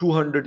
200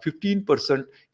15%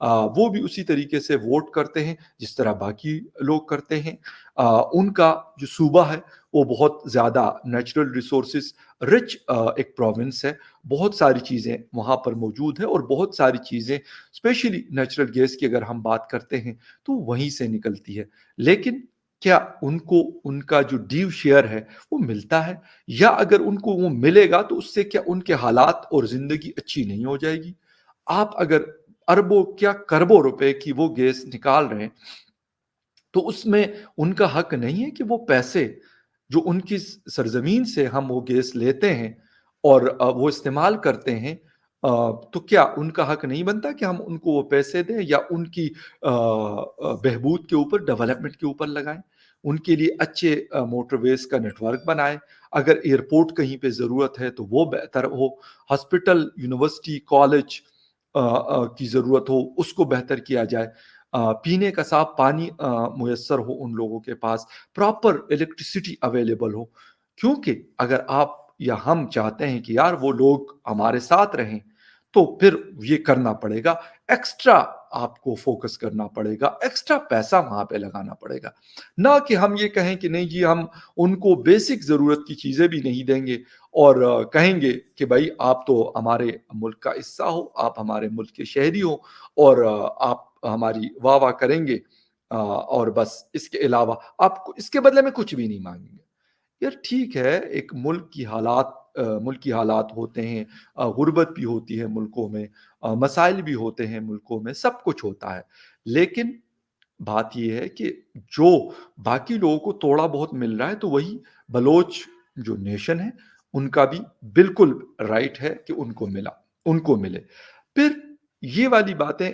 وہ بھی اسی طریقے سے ووٹ کرتے ہیں جس طرح باقی لوگ کرتے ہیں۔ ان کا جو صوبہ ہے وہ بہت زیادہ نیچرل ریسورسز رچ ایک پروونس ہے، بہت ساری چیزیں وہاں پر موجود ہیں، اور بہت ساری چیزیں اسپیشلی نیچرل گیس کی اگر ہم بات کرتے ہیں تو وہیں سے نکلتی ہے۔ لیکن کیا ان کو ان کا جو ڈیو شیئر ہے وہ ملتا ہے؟ یا اگر ان کو وہ ملے گا تو اس سے کیا ان کے حالات اور زندگی اچھی نہیں ہو جائے گی؟ آپ اگر اربوں کیا کربوں روپے کی وہ گیس نکال رہے ہیں تو اس میں ان کا حق نہیں ہے کہ وہ پیسے جو ان کی سرزمین سے ہم وہ گیس لیتے ہیں اور وہ استعمال کرتے ہیں، تو کیا ان کا حق نہیں بنتا کہ ہم ان کو وہ پیسے دیں یا ان کی بہبود کے اوپر، ڈیولپمنٹ کے اوپر لگائیں، ان کے لیے اچھے موٹر ویز کا نیٹ ورک بنائیں، اگر ایئرپورٹ کہیں پہ ضرورت ہے تو وہ بہتر ہو، ہاسپٹل، یونیورسٹی، کالج کی ضرورت ہو اس کو بہتر کیا جائے، پینے کا صاف پانی میسر ہو ان لوگوں کے پاس، پراپر الیکٹریسٹی اویلیبل ہو۔ کیونکہ اگر آپ یا ہم چاہتے ہیں کہ یار وہ لوگ ہمارے ساتھ رہیں تو پھر یہ کرنا پڑے گا، ایکسٹرا آپ کو فوکس کرنا پڑے گا، ایکسٹرا پیسہ وہاں پہ لگانا پڑے گا، نہ کہ ہم یہ کہیں کہ نہیں جی ہم ان کو بیسک ضرورت کی چیزیں بھی نہیں دیں گے اور کہیں گے کہ بھائی آپ تو ہمارے ملک کا حصہ ہو، آپ ہمارے ملک کے شہری ہو اور آپ ہماری واہ واہ کریں گے، اور بس اس کے علاوہ آپ کو اس کے بدلے میں کچھ بھی نہیں مانگیں گے۔ یار ٹھیک ہے، ایک ملک کی حالات ہوتے ہیں، غربت بھی ہوتی ہے ملکوں میں، مسائل بھی ہوتے ہیں ملکوں میں، سب کچھ ہوتا ہے، لیکن بات یہ ہے کہ جو باقی لوگوں کو تھوڑا بہت مل رہا ہے تو وہی بلوچ جو نیشن ہے ان کا بھی بالکل رائٹ ہے کہ ان کو ملے۔ پھر یہ والی باتیں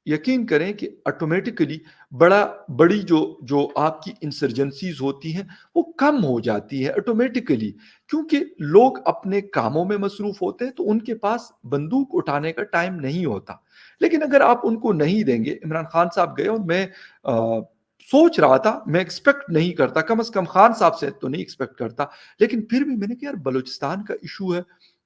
یقین کریں کہ آٹومیٹکلی بڑی جو آپ کی انسرجنسیز ہوتی ہیں وہ کم ہو جاتی ہے آٹومیٹکلی، کیونکہ لوگ اپنے کاموں میں مصروف ہوتے ہیں تو ان کے پاس بندوق اٹھانے کا ٹائم نہیں ہوتا۔ لیکن اگر آپ ان کو نہیں دیں گے، عمران خان صاحب گئے اور میں سوچ رہا تھا، میں ایکسپیکٹ نہیں کرتا، کم از کم خان صاحب سے تو نہیں ایکسپیکٹ کرتا، لیکن پھر بھی میں نے کہا یار بلوچستان کا ایشو ہے،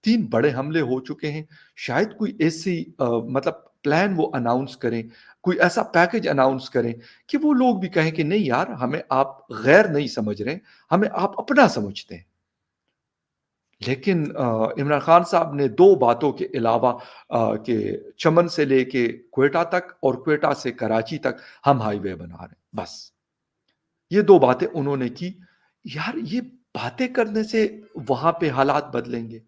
3 بڑے حملے ہو چکے ہیں، شاید کوئی ایسی مطلب پلان وہ اناؤنس کریں، کوئی ایسا پیکج اناؤنس کریں کہ وہ لوگ بھی کہیں کہ نہیں یار ہمیں آپ غیر نہیں سمجھ رہے، ہمیں آپ اپنا سمجھتے ہیں۔ لیکن عمران خان صاحب نے 2 باتوں کے علاوہ کہ چمن سے لے کے کوئٹہ تک اور کوئٹہ سے کراچی تک ہم ہائی وے بنا رہے ہیں، بس یہ 2 باتیں انہوں نے کی۔ یار یہ باتیں کرنے سے وہاں پہ حالات بدلیں گے؟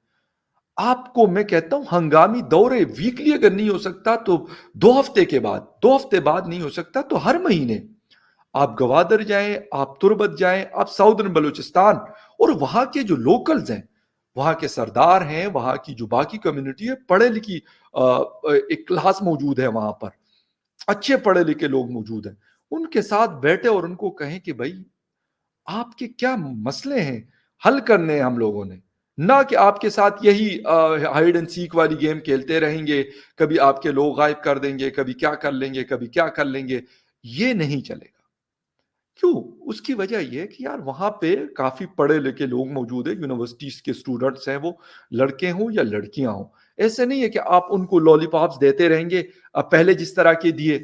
آپ کو میں کہتا ہوں ہنگامی دورے ویکلی اگر نہیں ہو سکتا تو 2 ہفتے کے بعد، 2 ہفتے بعد نہیں ہو سکتا تو ہر مہینے آپ گوادر جائیں، آپ تربت جائیں، آپ ساؤدرن بلوچستان، اور وہاں کے جو لوکلز ہیں، وہاں کے سردار ہیں، وہاں کی جو باقی کمیونٹی ہے، پڑھے لکھی ایک کلاس موجود ہے وہاں پر، اچھے پڑھے لکھے لوگ موجود ہیں، ان کے ساتھ بیٹھے اور ان کو کہیں کہ بھائی آپ کے کیا مسئلے ہیں، حل کرنے ہیں ہم لوگوں نے، نہ کہ آپ کے ساتھ یہی ہائیڈ اینڈ سیک والی گیم کھیلتے رہیں گے، کبھی آپ کے لوگ غائب کر دیں گے، کبھی کیا کر لیں گے، کبھی کیا کر لیں گے، یہ نہیں چلے گا۔ کیوں؟ اس کی وجہ یہ ہے کہ یار وہاں پہ کافی پڑھے لکھے لوگ موجود ہیں، یونیورسٹیز کے اسٹوڈنٹس ہیں، وہ لڑکے ہوں یا لڑکیاں ہوں، ایسے نہیں ہے کہ آپ ان کو لولی پاپس دیتے رہیں گے پہلے جس طرح کے دیے،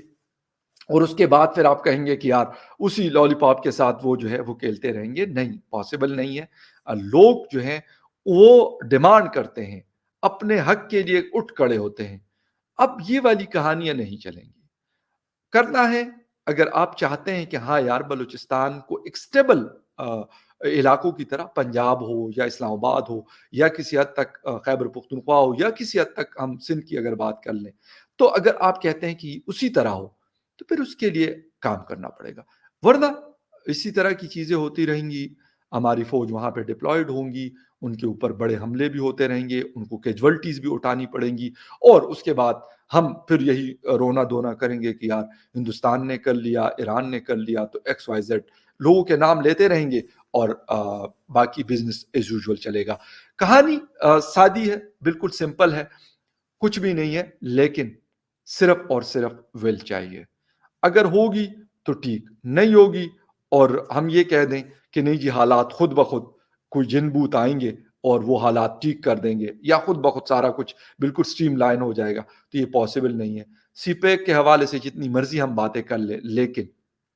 اور اس کے بعد پھر آپ کہیں گے کہ یار اسی لالی پاپ کے ساتھ وہ جو ہے وہ کھیلتے رہیں گے، نہیں، پاسبل نہیں ہے۔ لوگ جو ہیں وہ ڈیمانڈ کرتے ہیں، اپنے حق کے لیے اٹھ کھڑے ہوتے ہیں، اب یہ والی کہانیاں نہیں چلیں گی۔ کرنا ہے، اگر آپ چاہتے ہیں کہ ہاں یار بلوچستان کو ایک سٹیبل علاقوں کی طرح پنجاب ہو یا اسلام آباد ہو یا کسی حد تک خیبر پختونخوا ہو یا کسی حد تک ہم سندھ کی اگر بات کر لیں، تو اگر آپ کہتے ہیں کہ اسی طرح ہو تو پھر اس کے لیے کام کرنا پڑے گا، ورنہ اسی طرح کی چیزیں ہوتی رہیں گی، ہماری فوج وہاں پہ ڈپلائڈ ہوں گی، ان کے اوپر بڑے حملے بھی ہوتے رہیں گے، ان کو کیجولٹیز بھی اٹھانی پڑیں گی، اور اس کے بعد ہم پھر یہی رونا دھونا کریں گے کہ یار ہندوستان نے کر لیا، ایران نے کر لیا، تو ایکس وائی زیڈ لوگوں کے نام لیتے رہیں گے اور باقی بزنس ایز یوزول چلے گا۔ کہانی سادی ہے، بالکل سمپل ہے، کچھ بھی نہیں ہے، لیکن صرف اور صرف ول چاہیے، اگر ہوگی تو ٹھیک، نہیں ہوگی اور ہم یہ کہہ دیں کہ نہیں جی حالات خود بخود کوئی جن بوت آئیں گے اور وہ حالات ٹھیک کر دیں گے یا خود بخود سارا کچھ بالکل سٹریم لائن ہو جائے گا، تو یہ پاسبل نہیں ہے۔ سی پیک کے حوالے سے جتنی مرضی ہم باتیں کر لیں، لیکن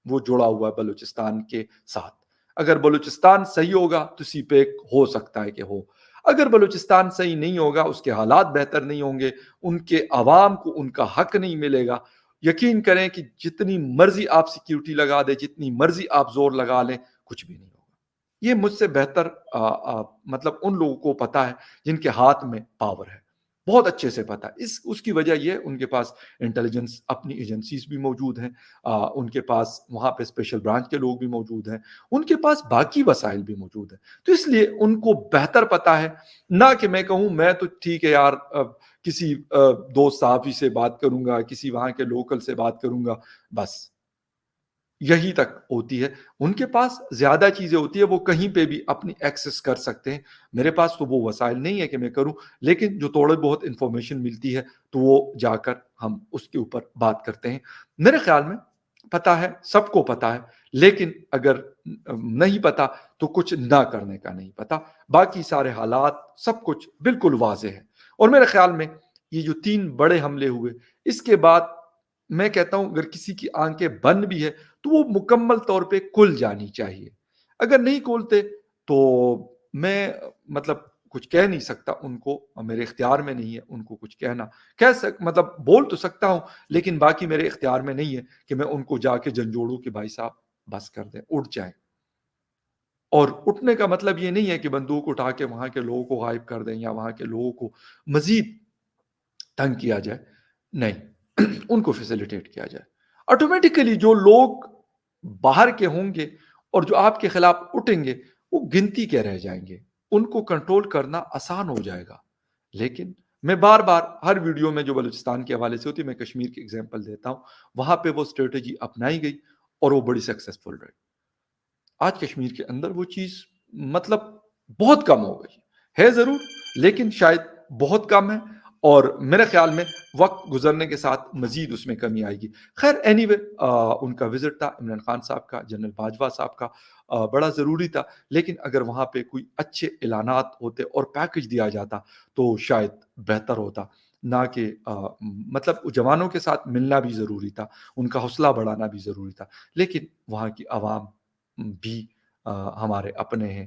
وہ جڑا ہوا ہے بلوچستان کے ساتھ۔ اگر بلوچستان صحیح ہوگا تو سی پیک ہو سکتا ہے کہ ہو، اگر بلوچستان صحیح نہیں ہوگا، اس کے حالات بہتر نہیں ہوں گے، ان کے عوام کو ان کا حق نہیں ملے گا، یقین کریں کہ جتنی مرضی آپ سیکیورٹی لگا دیں، جتنی مرضی آپ زور لگا لیں، کچھ بھی نہیں ہوگا۔ یہ مجھ سے بہتر مطلب ان لوگوں کو پتا ہے جن کے ہاتھ میں پاور ہے، بہت اچھے سے پتا ہے۔ اس کی وجہ یہ ان کے پاس انٹیلیجنس اپنی ایجنسیز بھی موجود ہیں، ان کے پاس وہاں پہ اسپیشل برانچ کے لوگ بھی موجود ہیں، ان کے پاس باقی وسائل بھی موجود ہیں، تو اس لیے ان کو بہتر پتا ہے۔ نہ کہ میں کہوں میں تو ٹھیک ہے یار، کسی دوست صحافی سے بات کروں گا، کسی وہاں کے لوکل سے بات کروں گا، بس یہی تک ہوتی ہے۔ ان کے پاس زیادہ چیزیں ہوتی ہے، وہ کہیں پہ بھی اپنی ایکسس کر سکتے ہیں۔ میرے پاس تو وہ وسائل نہیں ہے کہ میں کروں، لیکن جو تھوڑے بہت انفارمیشن ملتی ہے تو وہ جا کر ہم اس کے اوپر بات کرتے ہیں۔ میرے خیال میں پتا ہے، سب کو پتا ہے، لیکن اگر نہیں پتا تو کچھ نہ کرنے کا نہیں پتا، باقی سارے حالات سب کچھ بالکل واضح ہے۔ اور میرے خیال میں یہ جو 3 بڑے حملے ہوئے، اس کے بعد میں کہتا ہوں اگر کسی کی آنکھیں بند بھی ہے تو وہ مکمل طور پہ کھل جانی چاہیے۔ اگر نہیں کھولتے تو میں مطلب کچھ کہہ نہیں سکتا ان کو، میرے اختیار میں نہیں ہے ان کو کچھ کہنا، مطلب بول تو سکتا ہوں، لیکن باقی میرے اختیار میں نہیں ہے کہ میں ان کو جا کے جھنجھوڑوں کہ بھائی صاحب بس کر دیں، اٹھ جائیں۔ اور اٹھنے کا مطلب یہ نہیں ہے کہ بندوق اٹھا کے وہاں کے لوگوں کو غائب کر دیں یا وہاں کے لوگوں کو مزید تنگ کیا جائے، نہیں ان کو فیسیلیٹیٹ کیا جائے۔ آٹومیٹیکلی جو لوگ باہر کے ہوں گے اور جو آپ کے خلاف اٹھیں گے وہ گنتی کے رہ جائیں گے، ان کو کنٹرول کرنا آسان ہو جائے گا۔ لیکن میں بار بار ہر ویڈیو میں جو بلوچستان کے حوالے سے ہوتی ہے، میں کشمیر کی اگزامپل دیتا ہوں، وہاں پہ وہ اسٹریٹجی اپنائی گئی اور وہ بڑی سکسیسفل رہی۔ آج کشمیر کے اندر وہ چیز مطلب بہت کم ہو گئی ہے ضرور، لیکن شاید بہت کم ہے، اور میرے خیال میں وقت گزرنے کے ساتھ مزید اس میں کمی آئے گی۔ خیر اینی وے، ان کا وزٹ تھا عمران خان صاحب کا، جنرل باجوہ صاحب کا، بڑا ضروری تھا، لیکن اگر وہاں پہ کوئی اچھے اعلانات ہوتے اور پیکج دیا جاتا تو شاید بہتر ہوتا، نہ کہ مطلب جوانوں کے ساتھ ملنا بھی ضروری تھا، ان کا حوصلہ بڑھانا بھی ضروری تھا، لیکن وہاں کی عوام بھی ہمارے اپنے ہیں،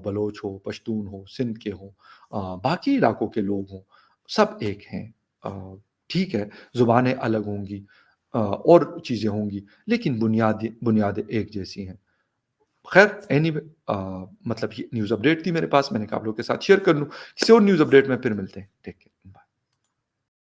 بلوچ ہو، پشتون ہو، سندھ کے ہوں، باقی علاقوں کے لوگ ہوں، سب ایک ہیں۔ ٹھیک ہے زبانیں الگ ہوں گی، اور چیزیں ہوں گی، لیکن بنیادیں ایک جیسی ہیں۔ خیر اینی وے، مطلب یہ نیوز اپڈیٹ تھی میرے پاس، میں نے کہا آپ لوگوں کے ساتھ شیئر کر لوں۔ کسی اور نیوز اپڈیٹ میں پھر ملتے ہیں، ٹیک کیئر۔